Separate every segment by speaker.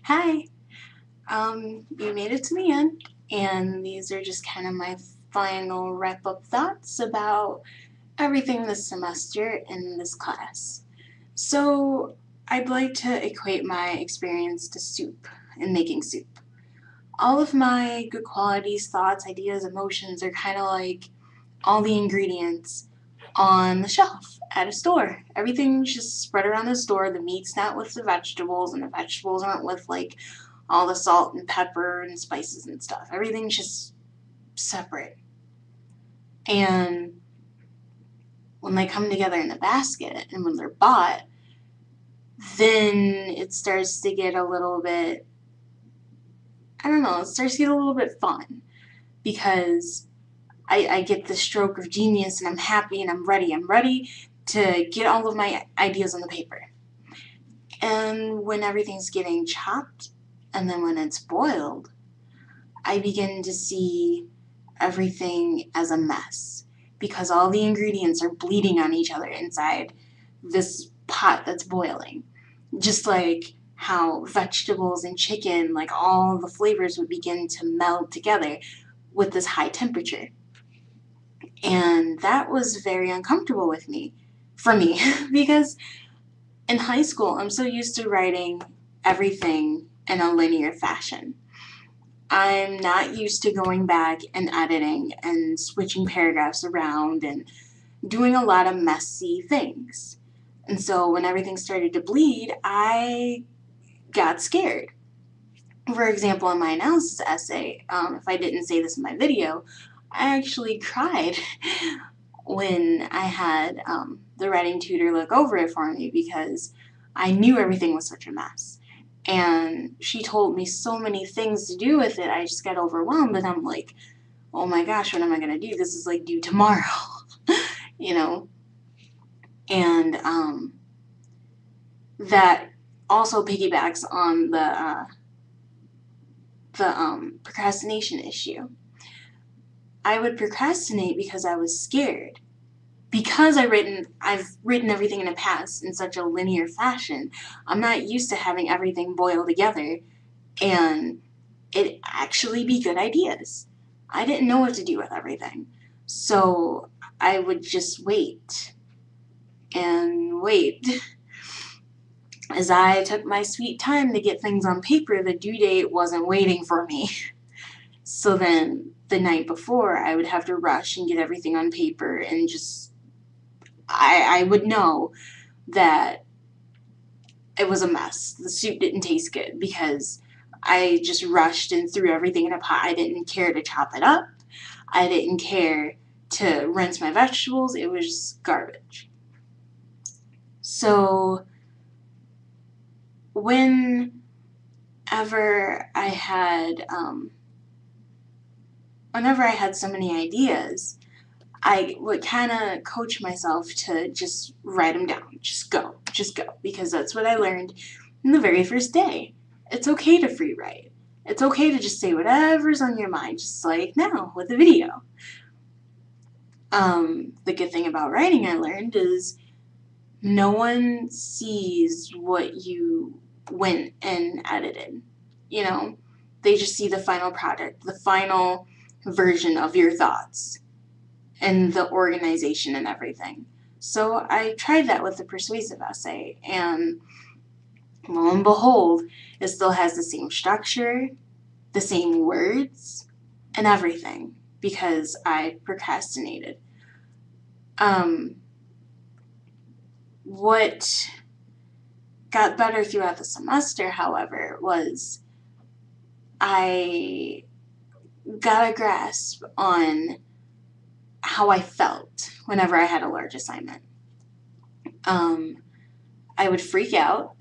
Speaker 1: Hi, you made it to the end, and these are just kind of my final wrap-up thoughts about everything this semester in this class. So, I'd like to equate my experience to soup and making soup. All of my good qualities, thoughts, ideas, emotions are kind of like all the ingredients on the shelf at a store. Everything's just spread around the store. The meat's not with the vegetables, and the vegetables aren't with like all the salt and pepper and spices and stuff. Everything's just separate. And when they come together in a basket and when they're bought, then it starts to get a little bit, I don't know, it starts to get a little bit fun because I get the stroke of genius and I'm happy and I'm ready. I'm ready to get all of my ideas on the paper. And when everything's getting chopped and then when it's boiled, I begin to see everything as a mess because all the ingredients are bleeding on each other inside this pot that's boiling. Just like how vegetables and chicken, like all the flavors would begin to meld together with this high temperature. And that was very uncomfortable for me, because in high school, I'm so used to writing everything in a linear fashion. I'm not used to going back and editing and switching paragraphs around and doing a lot of messy things. And so when everything started to bleed, I got scared. For example, in my analysis essay, if I didn't say this in my video, I actually cried when I had the writing tutor look over it for me because I knew everything was such a mess. And she told me so many things to do with it, I just got overwhelmed. And I'm like, oh my gosh, what am I going to do? This is like due tomorrow, you know? And that also piggybacks on the procrastination issue. I would procrastinate because I was scared. Because I've written everything in the past in such a linear fashion, I'm not used to having everything boil together and it actually be good ideas. I didn't know what to do with everything. So I would just wait and wait. As I took my sweet time to get things on paper, the due date wasn't waiting for me. So then the night before, I would have to rush and get everything on paper and just, I would know that it was a mess. The soup didn't taste good because I just rushed and threw everything in a pot. I didn't care to chop it up. I didn't care to rinse my vegetables. It was just garbage. So whenever I had whenever I had so many ideas, I would kind of coach myself to just write them down. Just go, because that's what I learned in the very first day. It's okay to free write. It's okay to just say whatever's on your mind, just like now with the video. The good thing about writing I learned is no one sees what you went and edited. You know, they just see the final product, the final version of your thoughts and the organization and everything. So I tried that with the persuasive essay, and lo and behold, it still has the same structure, the same words, and everything because I procrastinated. Um, what got better throughout the semester, however, was I got a grasp on how I felt whenever I had a large assignment. Um, I would freak out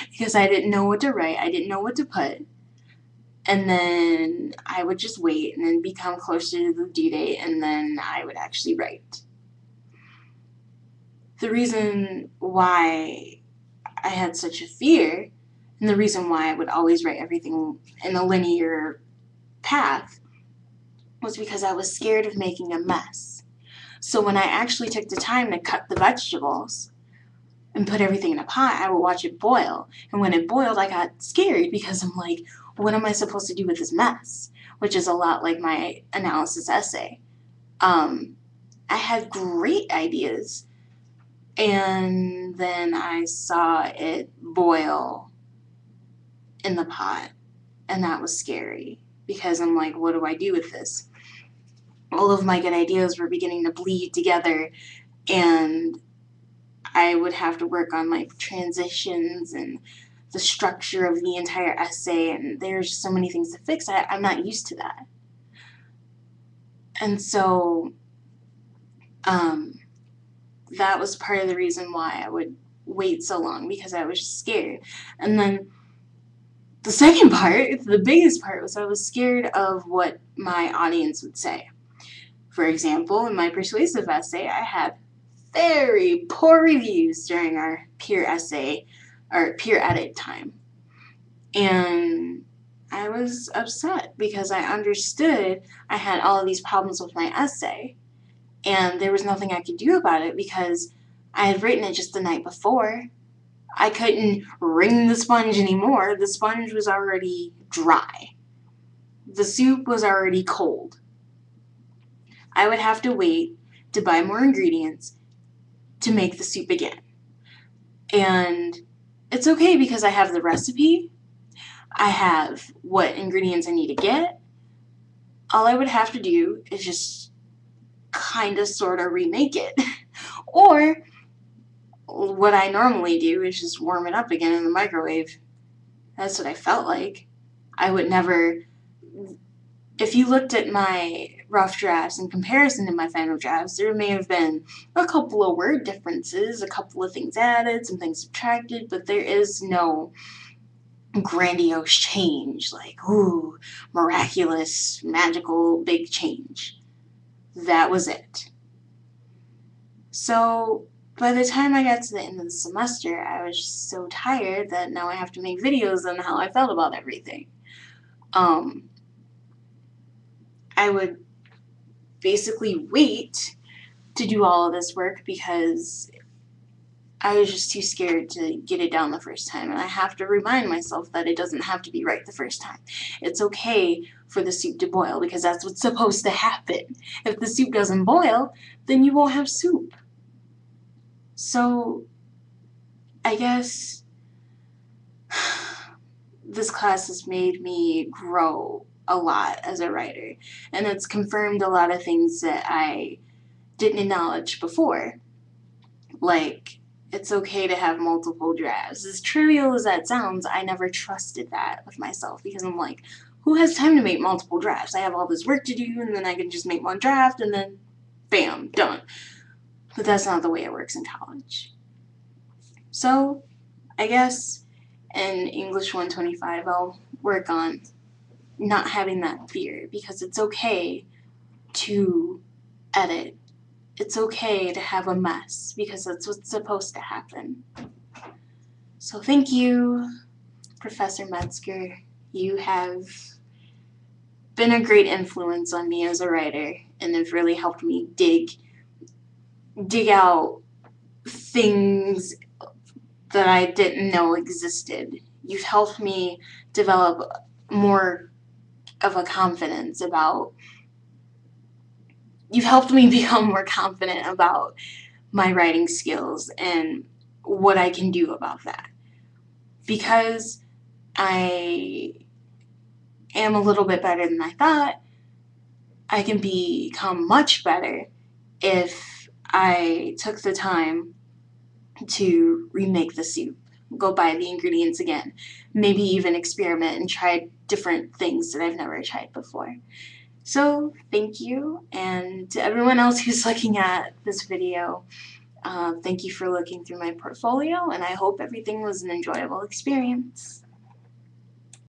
Speaker 1: because I didn't know what to write, I didn't know what to put, and then I would just wait and then become closer to the due date, and then I would actually write. The reason why I had such a fear, and the reason why I would always write everything in a linear path, was because I was scared of making a mess. So when I actually took the time to cut the vegetables, and put everything in a pot, I would watch it boil. And when it boiled, I got scared because I'm like, what am I supposed to do with this mess? Which is a lot like my analysis essay. I had great ideas, and then I saw it boil in the pot, and that was scary because I'm like, what do I do with this? All of my good ideas were beginning to bleed together, and I would have to work on like transitions and the structure of the entire essay, and there's so many things to fix. I'm not used to that. And so that was part of the reason why I would wait so long, because I was scared. And then the second part, the biggest part, was I was scared of what my audience would say. For example, in my persuasive essay, I had very poor reviews during our peer essay, or peer edit time. And I was upset because I understood I had all of these problems with my essay, and there was nothing I could do about it because I had written it just the night before. I couldn't wring the sponge anymore. The sponge was already dry. The soup was already cold. I would have to wait to buy more ingredients to make the soup again. And it's okay because I have the recipe. I have what ingredients I need to get. All I would have to do is just kind of sort of remake it. Or what I normally do is just warm it up again in the microwave. That's what I felt like. I would never, if you looked at my rough drafts in comparison to my final drafts, there may have been a couple of word differences, a couple of things added, some things subtracted, but there is no grandiose change, like, ooh, miraculous, magical, big change. That was it. So by the time I got to the end of the semester, I was just so tired that now I have to make videos on how I felt about everything. I would basically wait to do all of this work because I was just too scared to get it down the first time, and I have to remind myself that it doesn't have to be right the first time. It's okay for the soup to boil because that's what's supposed to happen. If the soup doesn't boil, then you won't have soup. So I guess this class has made me grow a lot as a writer, and it's confirmed a lot of things that I didn't acknowledge before. Like, it's okay to have multiple drafts. As trivial as that sounds, I never trusted that with myself because I'm like, who has time to make multiple drafts? I have all this work to do, and then I can just make one draft, and then bam, done. But that's not the way it works in college. So I guess in English 125 I'll work on not having that fear, because it's okay to edit. It's okay to have a mess because that's what's supposed to happen. So thank you, Professor Metzger. You have been a great influence on me as a writer, and have really helped me dig out things that I didn't know existed. You've helped me develop more of a confidence about, you've helped me become more confident about my writing skills and what I can do about that. Because I am a little bit better than I thought, I can become much better if I took the time to remake the soup, go buy the ingredients again, maybe even experiment and try different things that I've never tried before. So thank you, and to everyone else who's looking at this video, thank you for looking through my portfolio, and I hope everything was an enjoyable experience.